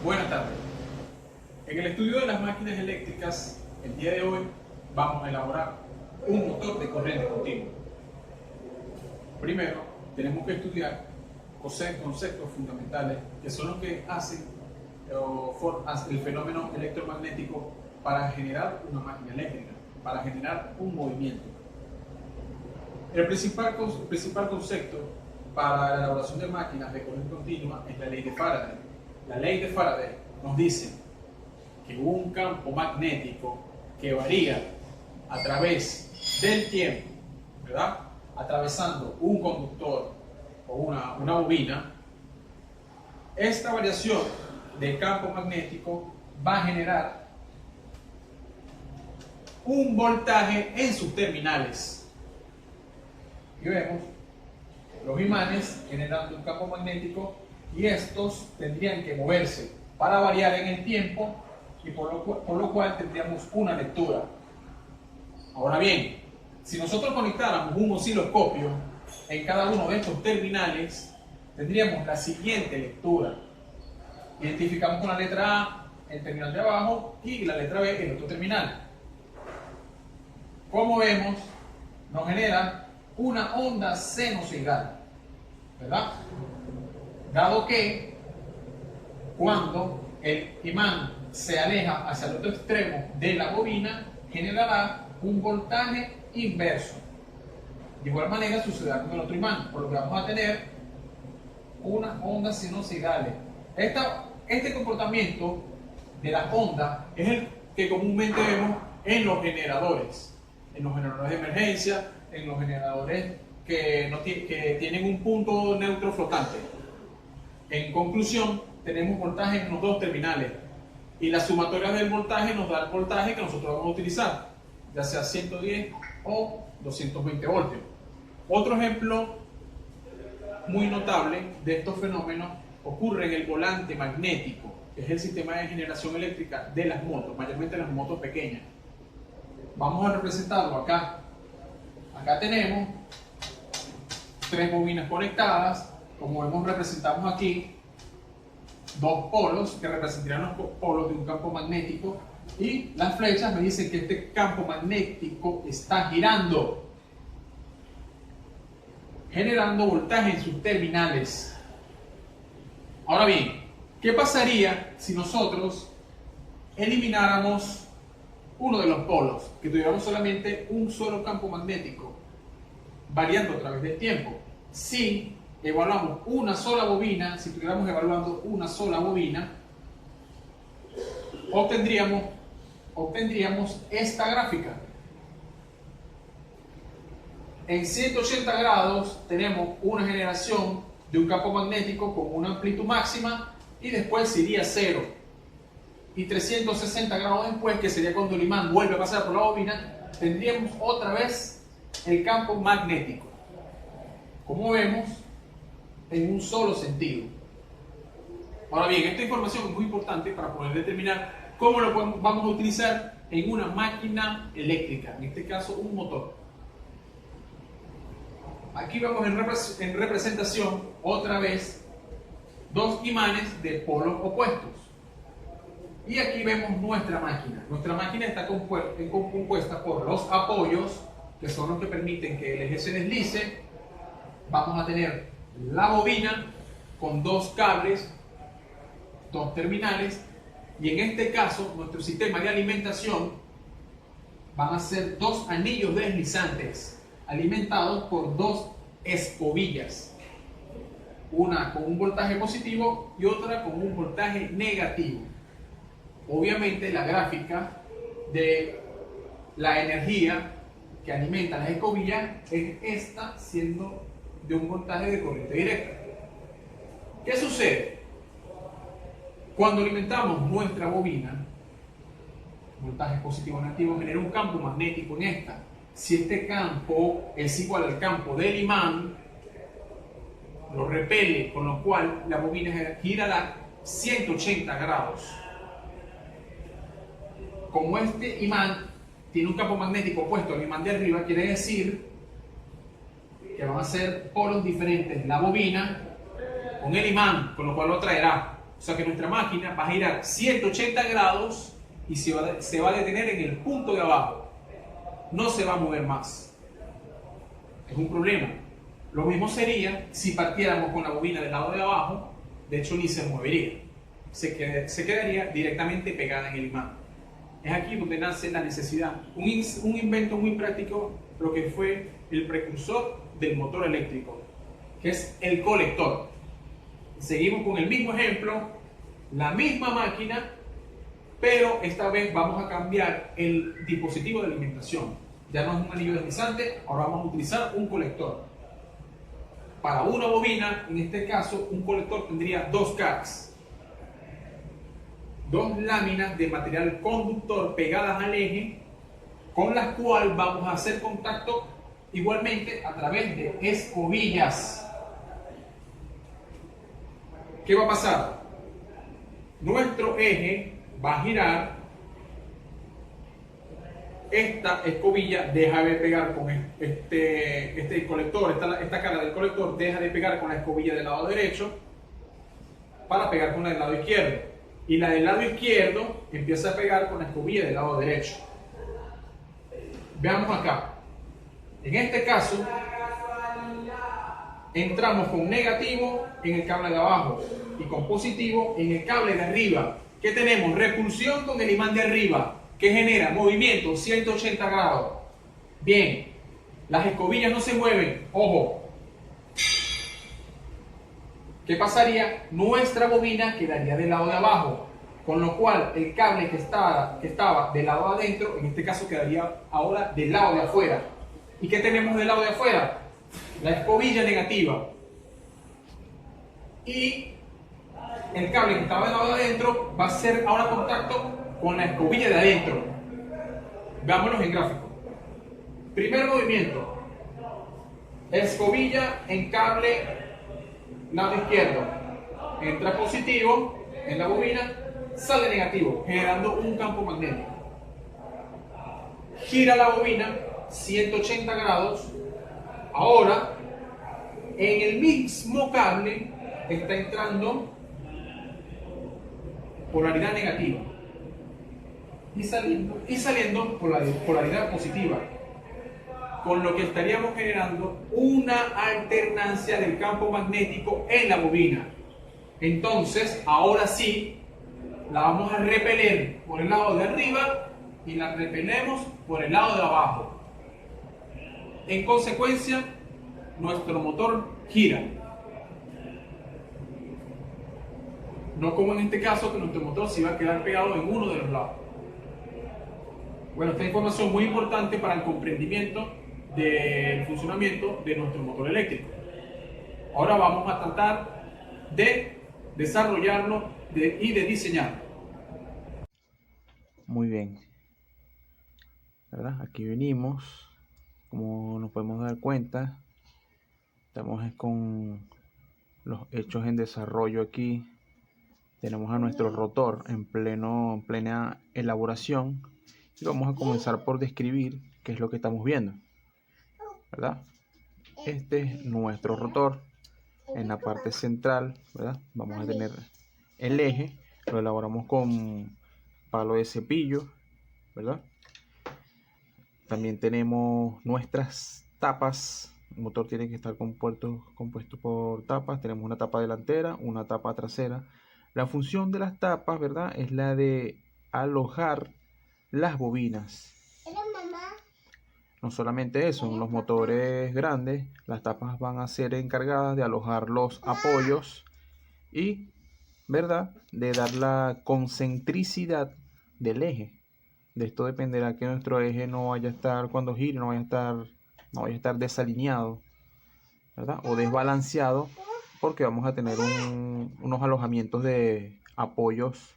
Buenas tardes. En el estudio de las máquinas eléctricas, el día de hoy vamos a elaborar un motor de corriente continua. Primero, tenemos que estudiar conceptos fundamentales que son los que hacen el fenómeno electromagnético para generar una máquina eléctrica, para generar un movimiento. El principal concepto para la elaboración de máquinas de corriente continua es la ley de Faraday. La ley de Faraday nos dice que un campo magnético que varía a través del tiempo, ¿verdad?, atravesando un conductor o una bobina, esta variación del campo magnético va a generar un voltaje en sus terminales. Y vemos los imanes generando un campo magnético y estos tendrían que moverse para variar en el tiempo y por lo cual tendríamos una lectura. Ahora bien, si nosotros conectáramos un osciloscopio en cada uno de estos terminales, tendríamos la siguiente lectura. Identificamos con la letra A el terminal de abajo y la letra B el otro terminal. Como vemos, nos genera una onda sinusoidal, ¿verdad? Dado que cuando el imán se aleja hacia el otro extremo de la bobina, generará un voltaje inverso. De igual manera sucederá con el otro imán, por lo que vamos a tener unas ondas sinusoidales. Este comportamiento de las ondas es el que comúnmente vemos en los generadores de emergencia, en los generadores que tienen un punto neutro flotante. En conclusión, tenemos voltaje en los dos terminales y la sumatoria del voltaje nos da el voltaje que nosotros vamos a utilizar, ya sea 110 o 220 voltios. Otro ejemplo muy notable de estos fenómenos ocurre en el volante magnético, que es el sistema de generación eléctrica de las motos, mayormente las motos pequeñas. Vamos a representarlo acá. Acá tenemos tres bobinas conectadas. Como vemos, representamos aquí dos polos que representarían los polos de un campo magnético y las flechas me dicen que este campo magnético está girando, generando voltaje en sus terminales. Ahora bien, ¿qué pasaría si nosotros elimináramos uno de los polos, que tuviéramos solamente un solo campo magnético variando a través del tiempo? Si evaluamos una sola bobina, si estuviéramos evaluando una sola bobina, obtendríamos esta gráfica. En 180 grados tenemos una generación de un campo magnético con una amplitud máxima y después sería cero. Y 360 grados después, que sería cuando el imán vuelve a pasar por la bobina, tendríamos otra vez el campo magnético. Como vemos, en un solo sentido. Ahora bien, esta información es muy importante para poder determinar cómo lo vamos a utilizar en una máquina eléctrica, en este caso un motor. Aquí vemos en representación otra vez dos imanes de polos opuestos. Y aquí vemos nuestra máquina. Nuestra máquina está compuesta por los apoyos, que son los que permiten que el eje se deslice. Vamos a tener la bobina con dos cables, dos terminales, y en este caso nuestro sistema de alimentación van a ser dos anillos deslizantes alimentados por dos escobillas, una con un voltaje positivo y otra con un voltaje negativo. Obviamente la gráfica de la energía que alimenta las escobillas es esta, siendo de un voltaje de corriente directa. ¿Qué sucede? Cuando alimentamos nuestra bobina, voltaje positivo o negativo genera un campo magnético en esta. Si este campo es igual al campo del imán, lo repele, con lo cual la bobina girará 180 grados. Como este imán tiene un campo magnético opuesto al imán de arriba, quiere decir que van a ser polos diferentes. La bobina con el imán, con lo cual lo atraerá O sea que nuestra máquina va a girar 180 grados y se va a detener en el punto de abajo. No se va a mover más. Es un problema. Lo mismo sería si partiéramos con la bobina del lado de abajo, de hecho ni se movería. Se quedaría directamente pegada en el imán. Es aquí donde nace la necesidad. Un invento muy práctico, lo que fue el precursor del motor eléctrico, que es el colector. Seguimos con el mismo ejemplo, la misma máquina, pero esta vez vamos a cambiar el dispositivo de alimentación. Ya no es un anillo deslizante, ahora vamos a utilizar un colector. Para una bobina, en este caso, un colector tendría dos caras, dos láminas de material conductor pegadas al eje, con las cuales vamos a hacer contacto igualmente a través de escobillas. ¿Qué va a pasar? Nuestro eje va a girar, esta escobilla deja de pegar con este colector, esta cara del colector deja de pegar con la escobilla del lado derecho para pegar con la del lado izquierdo. Y la del lado izquierdo empieza a pegar con la escobilla del lado derecho. Veamos acá. En este caso, entramos con negativo en el cable de abajo y con positivo en el cable de arriba. ¿Qué tenemos? Repulsión con el imán de arriba, que genera movimiento 180 grados. Bien, las escobillas no se mueven, ojo. ¿Qué pasaría? Nuestra bobina quedaría del lado de abajo, con lo cual el cable que estaba del lado de adentro, en este caso quedaría ahora del lado de afuera. ¿Y qué tenemos del lado de afuera? La escobilla negativa. Y el cable que estaba del lado de adentro va a hacer ahora contacto con la escobilla de adentro. Veámoslos en gráfico. Primer movimiento. Escobilla en cable lado izquierdo. Entra positivo en la bobina, sale negativo, generando un campo magnético. Gira la bobina 180 grados. Ahora, en el mismo cable está entrando polaridad negativa y saliendo polaridad positiva, con lo que estaríamos generando una alternancia del campo magnético en la bobina. Entonces, ahora sí, la vamos a repeler por el lado de arriba y la repelemos por el lado de abajo. En consecuencia, nuestro motor gira. No como en este caso, que nuestro motor se va a quedar pegado en uno de los lados. Bueno, esta información es muy importante para el comprendimiento del funcionamiento de nuestro motor eléctrico. Ahora vamos a tratar de desarrollarlo y de diseñarlo. Muy bien, ¿verdad? Aquí venimos, como nos podemos dar cuenta, estamos con los hechos en desarrollo aquí. Tenemos a nuestro rotor en plena elaboración y vamos a comenzar por describir qué es lo que estamos viendo, ¿verdad? Este es nuestro rotor. En la parte central, ¿verdad? Vamos a tener el eje, lo elaboramos con palo de cepillo, ¿verdad? También tenemos nuestras tapas. El motor tiene que estar compuesto por tapas. Tenemos una tapa delantera, una tapa trasera. La función de las tapas, ¿verdad?, es la de alojar las bobinas. No solamente eso, en los motores grandes, las tapas van a ser encargadas de alojar los apoyos y, ¿verdad?, de dar la concentricidad del eje. De esto dependerá que nuestro eje no vaya a estar, cuando gire, no vaya a estar desalineado, ¿verdad?, o desbalanceado, porque vamos a tener unos alojamientos de apoyos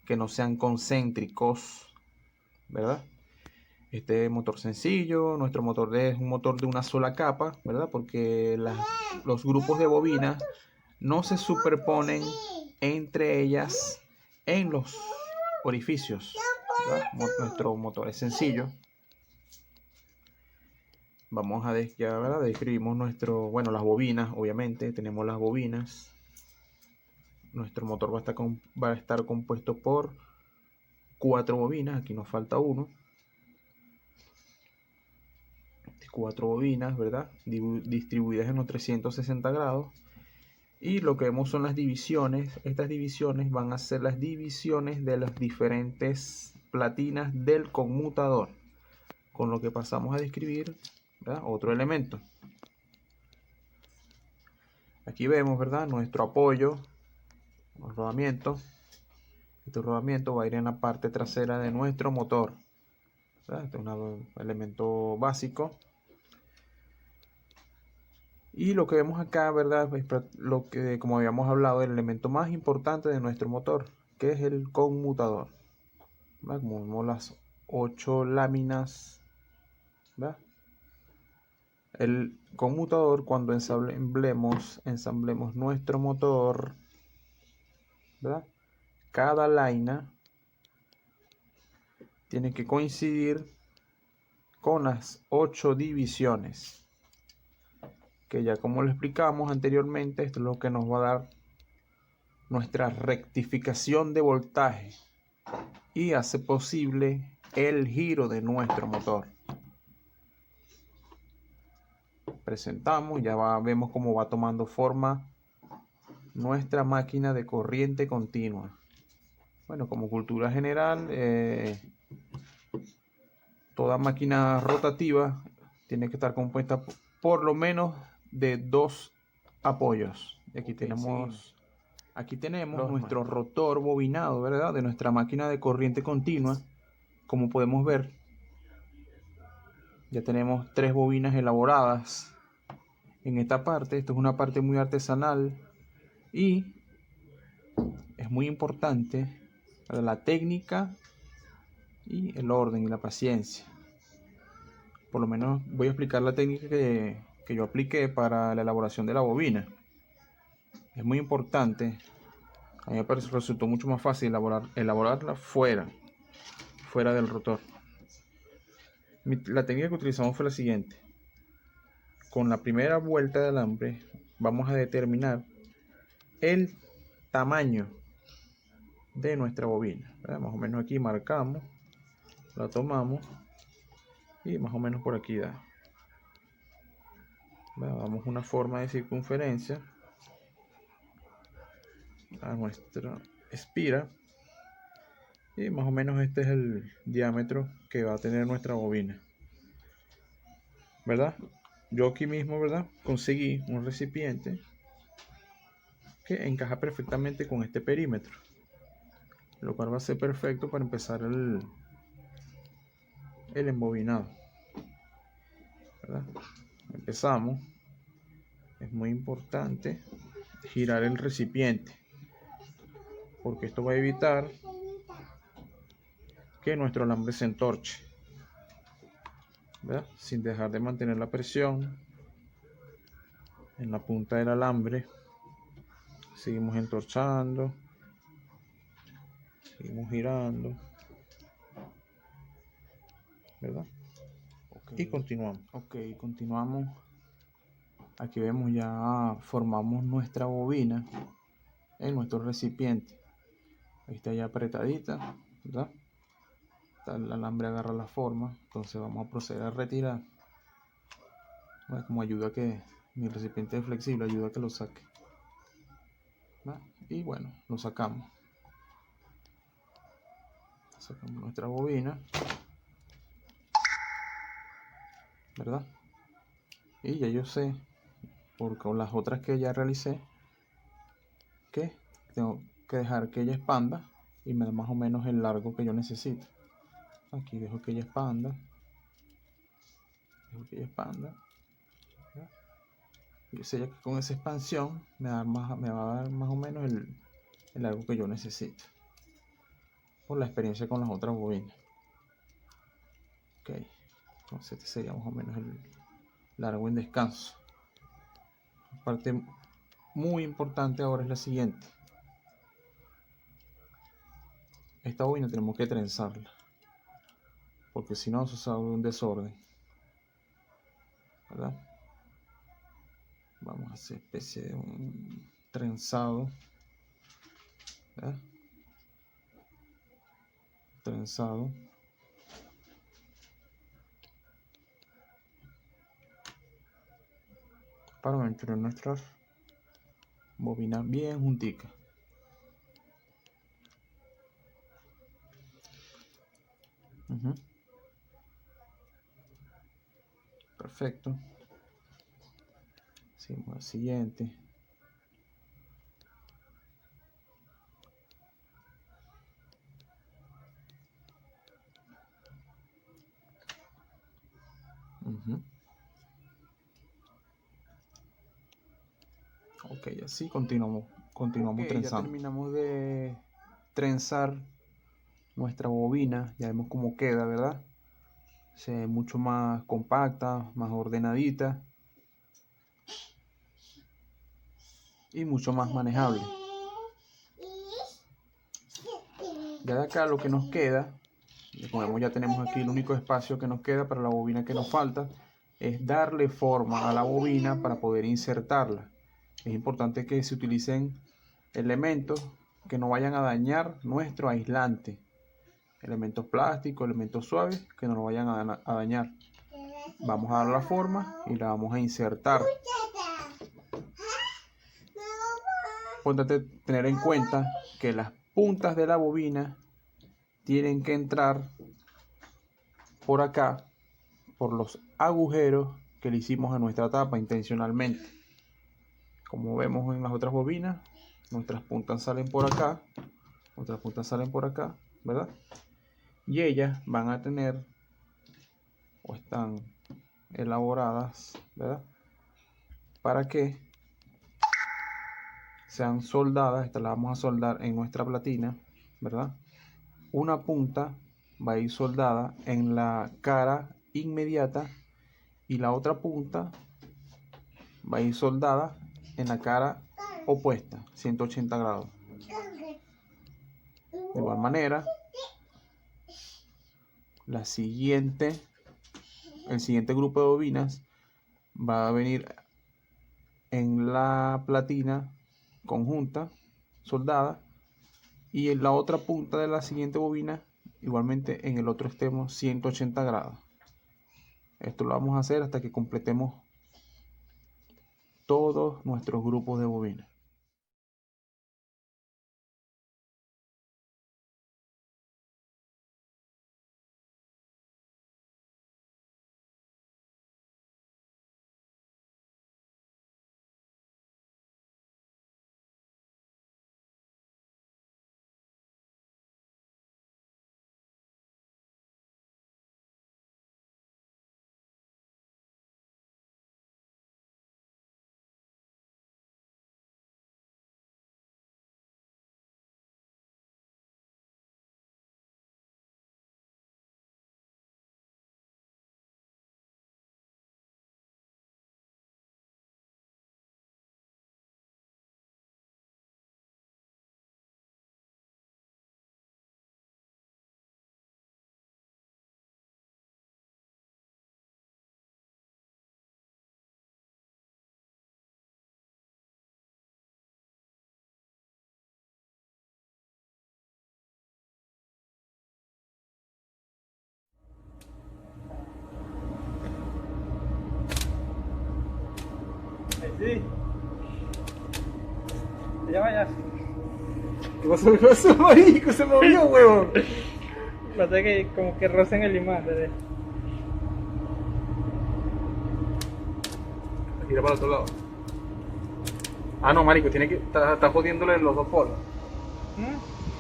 que no sean concéntricos, ¿verdad? Este motor sencillo, nuestro motor es un motor de una sola capa, ¿verdad? Porque los grupos de bobinas no se superponen entre ellas en los orificios, ¿verdad? Nuestro motor es sencillo. Vamos a ¿verdad? Describimos las bobinas, obviamente, tenemos las bobinas. nuestro motor va a estar compuesto por 4 bobinas. Aquí nos falta uno. 4 bobinas, ¿verdad? Distribuidas en los 360 grados. Y lo que vemos son las divisiones. Estas divisiones van a ser las divisiones de las diferentes platinas del conmutador, con lo que pasamos a describir, ¿verdad?, otro elemento. Aquí vemos, ¿verdad?, nuestro apoyo, el rodamiento. Este rodamiento va a ir en la parte trasera de nuestro motor, ¿verdad? Este es un elemento básico. Y lo que vemos acá, ¿verdad?, es lo que, como habíamos hablado, el elemento más importante de nuestro motor, que es el conmutador, ¿verdad? Como vemos las 8 láminas, ¿verdad? El conmutador, cuando ensamblemos nuestro motor, ¿verdad?, cada lámina tiene que coincidir con las 8 divisiones, que ya como lo explicamos anteriormente, esto es lo que nos va a dar nuestra rectificación de voltaje y hace posible el giro de nuestro motor. Presentamos, vemos cómo va tomando forma nuestra máquina de corriente continua. Bueno, como cultura general, toda máquina rotativa tiene que estar compuesta por lo menos de 2 apoyos. Y aquí tenemos nuestro rotor bobinado, ¿verdad?, de nuestra máquina de corriente continua. Como podemos ver, ya tenemos 3 bobinas elaboradas en esta parte. Esto es una parte muy artesanal y es muy importante para la técnica y el orden y la paciencia. Por lo menos voy a explicar la técnica que yo apliqué para la elaboración de la bobina. Es muy importante. A mí me resultó mucho más fácil elaborarla fuera del rotor. La técnica que utilizamos fue la siguiente. Con la primera vuelta de alambre vamos a determinar el tamaño de nuestra bobina, ¿verdad? Más o menos aquí marcamos, la tomamos y más o menos por aquí da. Damos una forma de circunferencia a nuestra espira y más o menos este es el diámetro que va a tener nuestra bobina, ¿verdad? Yo aquí mismo, ¿verdad?, conseguí un recipiente que encaja perfectamente con este perímetro, lo cual va a ser perfecto para empezar el embobinado, ¿verdad? Empezamos. Es muy importante girar el recipiente, porque esto va a evitar que nuestro alambre se entorche, ¿verdad?, sin dejar de mantener la presión en la punta del alambre. Seguimos entorchando, seguimos girando, ¿verdad? Y continuamos. Continuamos. Aquí vemos, ya formamos nuestra bobina en nuestro recipiente. Ahí está ya apretadita, ¿verdad? El alambre agarra la forma. Entonces vamos a proceder a retirar. Bueno, como ayuda a que mi recipiente es flexible, ayuda a que lo saque, ¿verdad? Y bueno, lo sacamos. Sacamos nuestra bobina, ¿verdad? Y ya yo sé, porque con las otras que ya realicé, que tengo que dejar que ella expanda y me da más o menos el largo que yo necesito. Aquí dejo que ella expanda, ¿verdad? Yo sé que con esa expansión me va a dar más o menos el largo que yo necesito, por la experiencia con las otras bobinas. Ok, entonces este sería más o menos el largo en descanso. La parte muy importante ahora es la siguiente. Esta bobina tenemos que trenzarla, porque si no, eso se abre un desorden, ¿verdad? Vamos a hacer especie de un trenzado. ¿verdad? Trenzado. Para mantener nuestras bobinas bien junticas. Perfecto. Seguimos al siguiente. Ok, así continuamos trenzando. Ya terminamos de trenzar nuestra bobina, ya vemos cómo queda, ¿verdad? Se ve mucho más compacta, más ordenadita y mucho más manejable. Ya de acá lo que nos queda, como vemos, ya tenemos aquí el único espacio que nos queda para la bobina que nos falta, es darle forma a la bobina para poder insertarla. Es importante que se utilicen elementos que no vayan a dañar nuestro aislante. Elementos plásticos, elementos suaves que no lo vayan a dañar. Vamos a dar la forma y la vamos a insertar. Importante tener en cuenta que las puntas de la bobina tienen que entrar por acá, por los agujeros que le hicimos a nuestra tapa intencionalmente. Como vemos en las otras bobinas, nuestras puntas salen por acá, ¿verdad? Y ellas van a tener, o están elaboradas, ¿verdad? Para que sean soldadas. Estas las vamos a soldar en nuestra platina, ¿verdad? Una punta va a ir soldada en la cara inmediata y la otra punta va a ir soldada en la cara opuesta, 180 grados. De igual manera, el siguiente grupo de bobinas va a venir en la platina conjunta, soldada, y en la otra punta de la siguiente bobina igualmente en el otro extremo, 180 grados. Esto lo vamos a hacer hasta que completemos todos nuestros grupos de bobinas. Sí. Ya vaya. ¿Qué pasó, marico? Se movió, huevón. Pasa que como que rozan el imán, ¿verdad? Gira para el otro lado. Ah, no, marico, tiene que está jodiéndole los dos polos.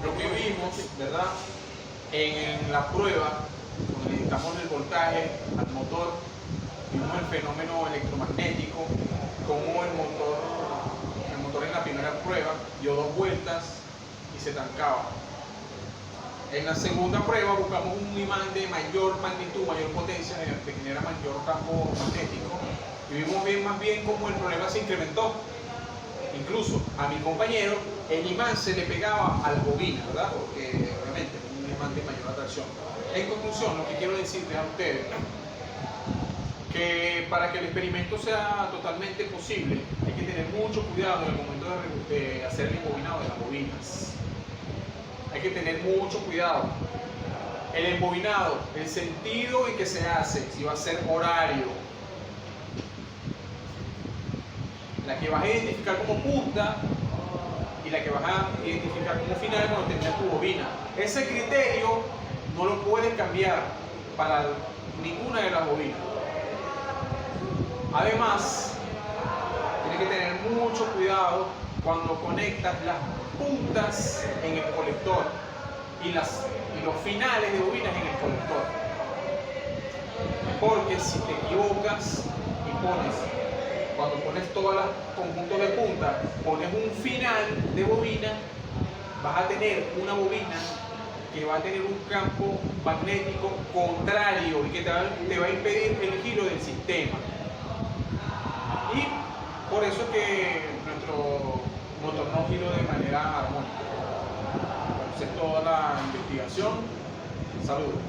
Lo que vimos, ¿verdad? En la prueba, cuando necesitamos el voltaje al motor, vimos el fenómeno electromagnético, como el motor en la primera prueba dio 2 vueltas y se trancaba. En la segunda prueba buscamos un imán de mayor magnitud, mayor potencia, que genera mayor campo magnético, y vimos más bien cómo el problema se incrementó. Incluso a mi compañero el imán se le pegaba a la bobina, ¿verdad? Porque obviamente es un imán de mayor atracción. En conclusión, lo que quiero decirles a ustedes, que para que el experimento sea totalmente posible hay que tener mucho cuidado en el momento de hacer el embobinado de las bobinas. hay que tener mucho cuidado. El embobinado, el sentido en que se hace, si va a ser horario, la que vas a identificar como punta y la que vas a identificar como final cuando termina tu bobina. Ese criterio no lo puedes cambiar para ninguna de las bobinas. Además, tienes que tener mucho cuidado cuando conectas las puntas en el colector y los finales de bobinas en el colector. Porque si te equivocas y cuando pones todos los conjuntos de puntas, pones un final de bobina, vas a tener una bobina que va a tener un campo magnético contrario y que te va a impedir el giro del sistema. Y por eso es que nuestro motor no gira de manera armónica. Esa es toda la investigación. Saludos.